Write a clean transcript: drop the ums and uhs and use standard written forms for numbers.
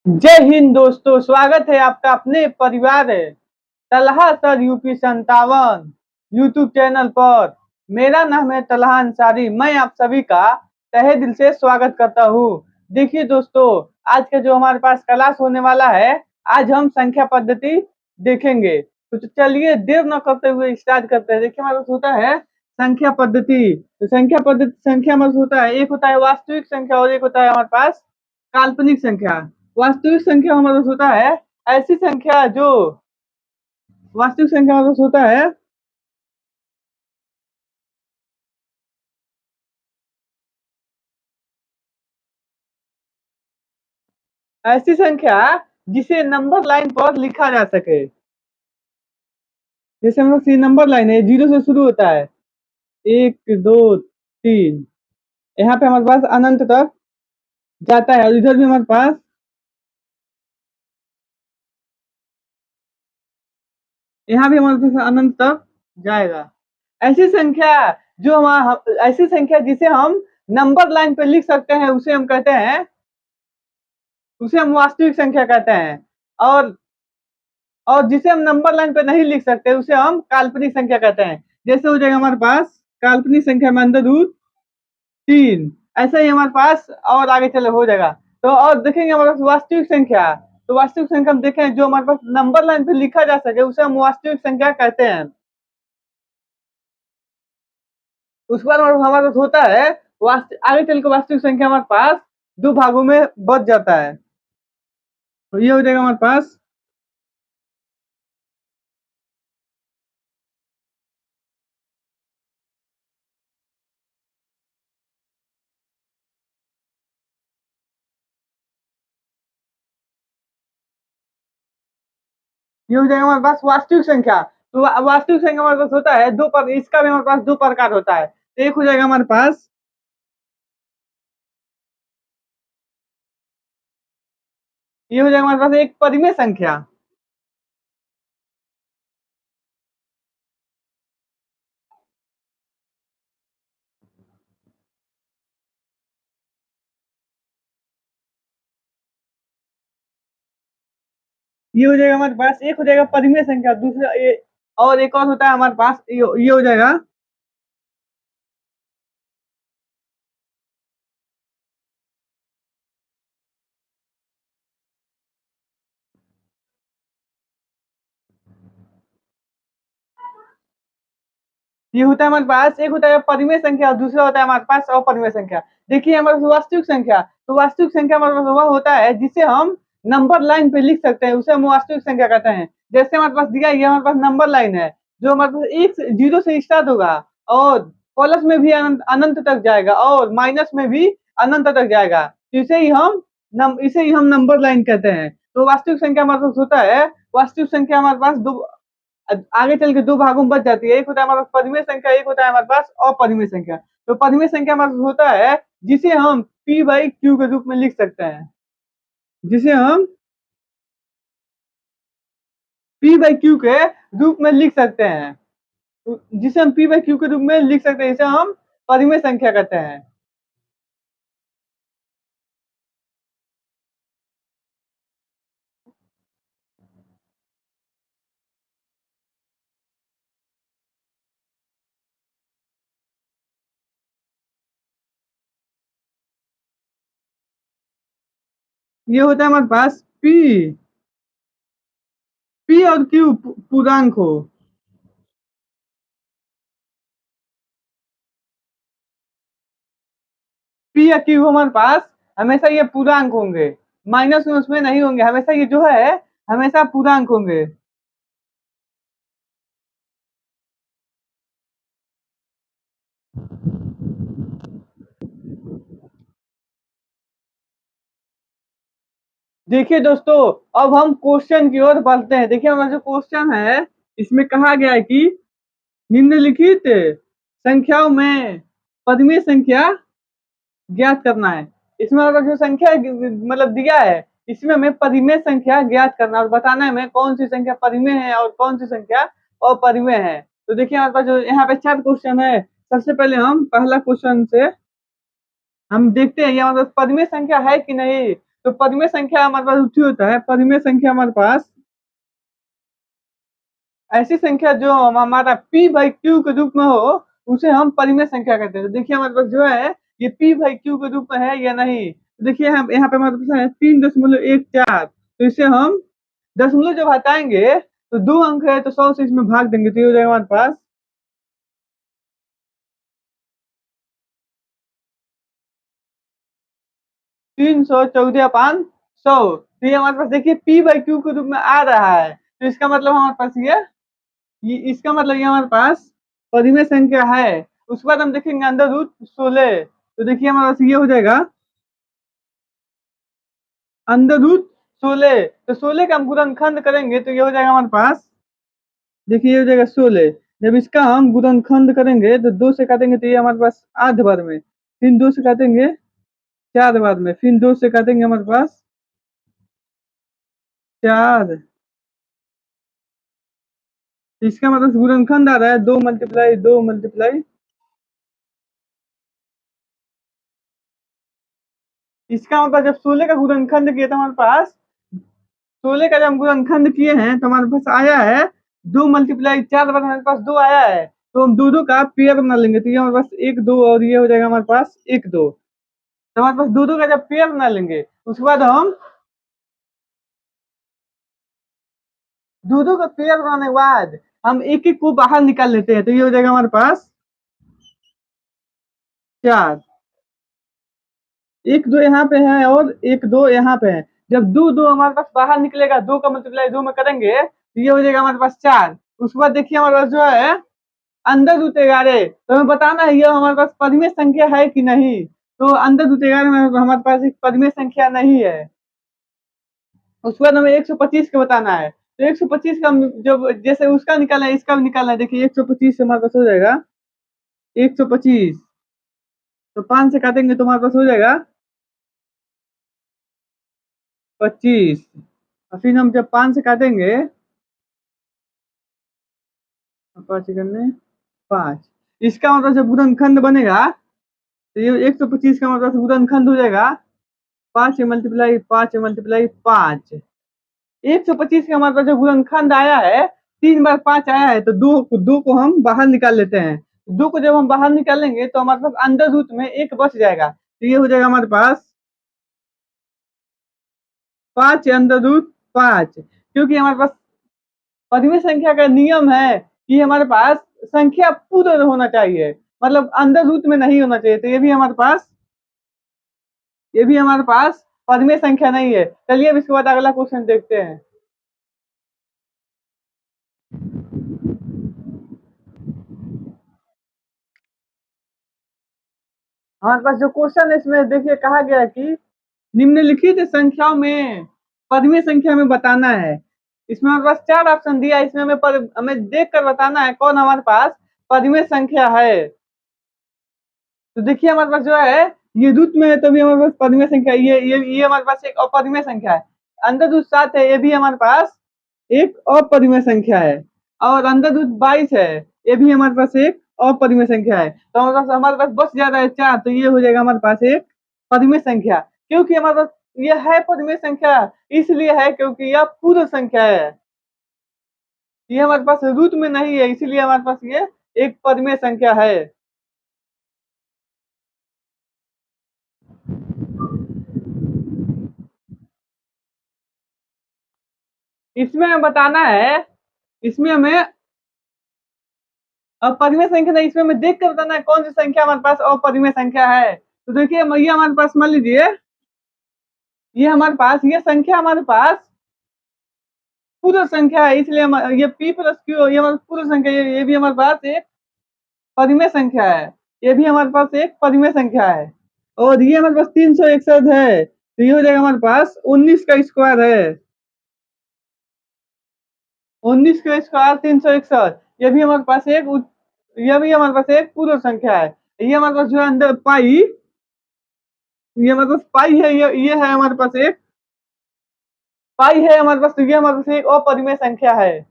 जय हिंद दोस्तों, स्वागत है आपका अपने परिवार है Talha sir UP 57 YouTube channel पर। मेरा नाम है तलहा अंसारी। मैं आप सभी का तहे दिल से स्वागत करता हूँ। देखिए दोस्तों, आज का जो हमारे पास क्लास होने वाला है, आज हम संख्या पद्धति देखेंगे। तो चलिए देर न करते हुए स्टार्ट करते हैं। देखिए हमारे पास होता है संख्या पद्धति। तो संख्या मतलब होता है, एक होता है वास्तविक संख्या और एक होता है हमारे पास काल्पनिक संख्या। वास्तविक संख्या हमारे पास होता है ऐसी संख्या जो वास्तविक संख्या हमारे पास होता है ऐसी संख्या जिसे नंबर लाइन पर लिखा जा सके। जैसे हम लोग नंबर लाइन है, जीरो से शुरू होता है, एक दो तीन, यहाँ पे हमारे पास अनंत तक जाता है और इधर भी हमारे पास यहाँ भी हमारे पास अनंत तक जाएगा। ऐसी संख्या जो ऐसी संख्या जिसे हम नंबर लाइन पे लिख सकते हैं उसे हम वास्तविक संख्या कहते हैं। और जिसे हम नंबर लाइन पे नहीं लिख सकते उसे हम काल्पनिक संख्या कहते हैं। जैसे हो जाएगा हमारे पास काल्पनिक संख्या में अंदर रूट 3, ऐसा ही हमारे पास और आगे चले हो जाएगा। तो और देखेंगे हमारे पास वास्तविक संख्या। तो वास्तविक संख्या हम देखें जो हमारे पास नंबर लाइन पे लिखा जा सके उसे हम वास्तविक संख्या कहते हैं। उसके बाद हमारे पास होता है आगे चल के वास्तविक संख्या हमारे पास दो भागों में बच जाता है। तो ये हो जाएगा हमारे पास ये हो जाएगा हमारे पास वास्तविक संख्या। तो वास्तविक संख्या हमारे पास होता है दो पर, इसका भी हमारे पास दो प्रकार होता है। एक हो जाएगा हमारे पास ये हो जाएगा हमारे पास एक परिमेय संख्या। ये हो जाएगा हमारे पास, एक हो जाएगा परिमेय संख्या, दूसरा ये और एक और होता है हमारे पास ये हो जाएगा ये होता है हमारे पास, एक होता है परिमेय संख्या और दूसरा होता है हमारे पास अपरिमेय संख्या। देखिए हमारे पास वास्तविक संख्या, तो वास्तविक संख्या हमारे पास वह होता है जिसे हम नंबर लाइन पे लिख सकते हैं, उसे हम वास्तविक संख्या कहते हैं। जैसे हमारे पास दिया, ये हमारे पास नंबर लाइन है जो हमारे पास एक जीरो से स्टार्ट होगा और प्लस में भी अनंत तक जाएगा और माइनस में भी अनंत तक जाएगा। तो इसे ही हम नंबर लाइन कहते हैं। तो वास्तविक संख्या हमारे पास होता है, वास्तविक संख्या हमारे पास दो आगे चल के दो भागों में बच जाती है। एक होता है हमारे पास परिमेय संख्या, एक होता है हमारे पास अपरिमेय संख्या। तो परिमेय संख्या हमारे पास होता है जिसे हम पी बाई क्यू के रूप में लिख सकते हैं, जिसे हम पी बाई क्यू के रूप में लिख सकते हैं। तो जिसे हम पी बाई क्यू के रूप में लिख सकते हैं, इसे हम परिमेय संख्या कहते हैं। ये होता है हमारे पास पी और क्यू पूर्णांक हो। पी या क्यू हमारे पास हमेशा ये पूर्णांक होंगे, माइनस में उसमें नहीं होंगे, हमेशा ये जो है हमेशा पूर्णांक होंगे। देखिए दोस्तों, अब हम क्वेश्चन की ओर बढ़ते हैं। देखिए हमारा जो क्वेश्चन है इसमें कहा गया है कि निम्नलिखित संख्याओं में परिमेय संख्या ज्ञात करना है। इसमें हमारा जो संख्या मतलब दिया है, इसमें हमें परिमेय संख्या ज्ञात करना और बताना है हमें कौन सी संख्या परिमेय है और कौन सी संख्या अपरिमेय है। तो देखिए हमारे पास जो यहाँ पे 4 क्वेश्चन है। सबसे पहले हम पहला क्वेश्चन से हम देखते हैं ये हमारे पास परिमेय संख्या है कि नहीं। तो परिमेय संख्या हमारे पास उठी होता है, परिमेय संख्या हमारे पास ऐसी संख्या जो हमारा p भाई q के रूप में हो, उसे हम परिमेय संख्या कहते हैं। तो देखिए हमारे पास जो है ये p भाई q के रूप में है या नहीं। तो देखिए हम यहाँ पे हमारे पास है 3.14, तो इसे हम दशमलव जब हटाएंगे तो 2 अंक है तो 100 से इसमें भाग देंगे तो ये हो जाएगा हमारे पास 314/100। तो ये हमारे पास देखिए p बाई क्यू के रूप में आ रहा है, तो इसका मतलब हमारे पास ये इसका मतलब ये हमारे पास परिमेय संख्या है। उसके बाद हम देखेंगे अंडर रूट 16, तो देखिए हमारे पास ये हो जाएगा अंडर रूट 16। तो 16 का हम गुणनखंड करेंगे तो ये हो जाएगा हमारे पास, देखिए ये हो जाएगा 16। जब इसका हम गुणनखंड करेंगे तो 2 से काटेंगे तो ये हमारे पास 8 बार में, फिर 2 से काटेंगे 4 बार में, फिर 2 से काटेंगे हमारे पास 4। इसका मतलब गुणनखंड आ रहा है 2 मल्टीप्लाई 2 मल्टीप्लाई, इसका मतलब जब 16 का गुणनखंड किया था हमारे पास 16 का जब हम गुणनखंड किए हैं तो हमारे पास आया है 2 मल्टीप्लाई 4 बार हमारे पास 2 आया है, तो हम दो का पेयर बना लेंगे तो ये हमारे पास 1 2 और ये हो जाएगा हमारे पास 1 2। तो हमारे पास दो का जब पेयर बना लेंगे उसके बाद हम दो का पेयर बनाने के बाद हम एक एक को बाहर निकाल लेते हैं तो ये हो जाएगा हमारे पास 4। 1 2 यहाँ पे है और 1 2 यहाँ पे है। जब दो दो हमारे पास बाहर निकलेगा, 2 का मल्टीप्लाई 2 में करेंगे तो ये हो जाएगा हमारे पास 4। उसके बाद देखिए हमारे पास जो है अंदर रूट 11, तो हमें बताना है ये हमारे पास परिमेय संख्या है कि नहीं। तो अंदर रूट 11 में हमारे पास एक परिमेय संख्या नहीं है। उसके बाद हमें 125 का बताना है, तो 125 का जब जैसे उसका निकालना है इसका भी निकालना है। देखिए 125 से हमारे पास हो जाएगा 125, तो 5 से काटेंगे तो हमारे पास हो जाएगा 25, और फिर हम जब 5 से काटेंगे 5 करने 5, इसका मतलब जब गुणनखंड बनेगा तो ये 125 का मतलब गुणनखंड हो जाएगा 5 मल्टीप्लाई 5 मल्टीप्लाई 5। 125 का मतलब जो गुणनखंड आया है 3 बार 5 आया है, तो दो को हम बाहर निकाल लेते हैं। दो को जब हम बाहर निकालेंगे तो हमारे पास अंडर रूट में 1 बच जाएगा, तो ये हो जाएगा हमारे पास 5 अंडर रूट 5। क्योंकि हमारे पास परिमेय संख्या का नियम है कि हमारे पास संख्या पूर्ण होना चाहिए, मतलब अंडर रूट में नहीं होना चाहिए। तो ये भी हमारे पास परिमेय संख्या नहीं है। चलिए अब इसके बाद अगला क्वेश्चन देखते हैं। हमारे पास जो क्वेश्चन है इसमें देखिए कहा गया है कि निम्नलिखित संख्याओं में परिमेय संख्या में बताना है। इसमें हमारे पास 4 ऑप्शन दिया है, इसमें हमें देख कर बताना है कौन हमारे पास परिमेय संख्या है। तो देखिए हमारे पास जो है ये रूट में है तभी हमारे पास परिमेय संख्या, ये हमारे पास एक अपरिमेय संख्या है। अंडर रूट 7 है, ये भी हमारे पास एक अपरिमेय संख्या है। और अंडर रूट 22 है, ये भी हमारे पास एक अपरिमेय संख्या है। तो हमारे पास बच जा रहा है 4, तो ये हो जाएगा हमारे पास एक परिमेय संख्या। क्योंकि हमारे पास ये है परिमेय संख्या, इसलिए है क्योंकि यह पूर्ण संख्या है। ये हमारे पास रूट में नहीं है, इसीलिए हमारे पास ये एक परिमेय संख्या है। इसमें हमें बताना है, इसमें हमें अपरिमेय संख्या नहीं, इसमें हमें देख कर बताना है कौन सी संख्या हमारे पास अपरिमेय संख्या है। तो देखिए ये हमारे पास मान लीजिए ये हमारे पास ये संख्या हमारे पास पूर्ण संख्या है, इसलिए ये p प्लस क्यू ये हमारे पूर्ण संख्या, ये भी हमारे पास एक परिमेय संख्या है। ये भी हमारे पास एक परिमेय संख्या है। और ये हमारे पास 361 है, तो ये हो जाएगा हमारे पास 19 का स्क्वायर है। 19 का स्क्वायर 361, ये भी हमारे पास एक पूर्ण संख्या है। ये हमारे पास जो है अंदर पाई, ये हमारे पास पाई है, ये है हमारे पास एक पाई है हमारे पास, तो ये हमारे पास एक अपरिमेय संख्या है।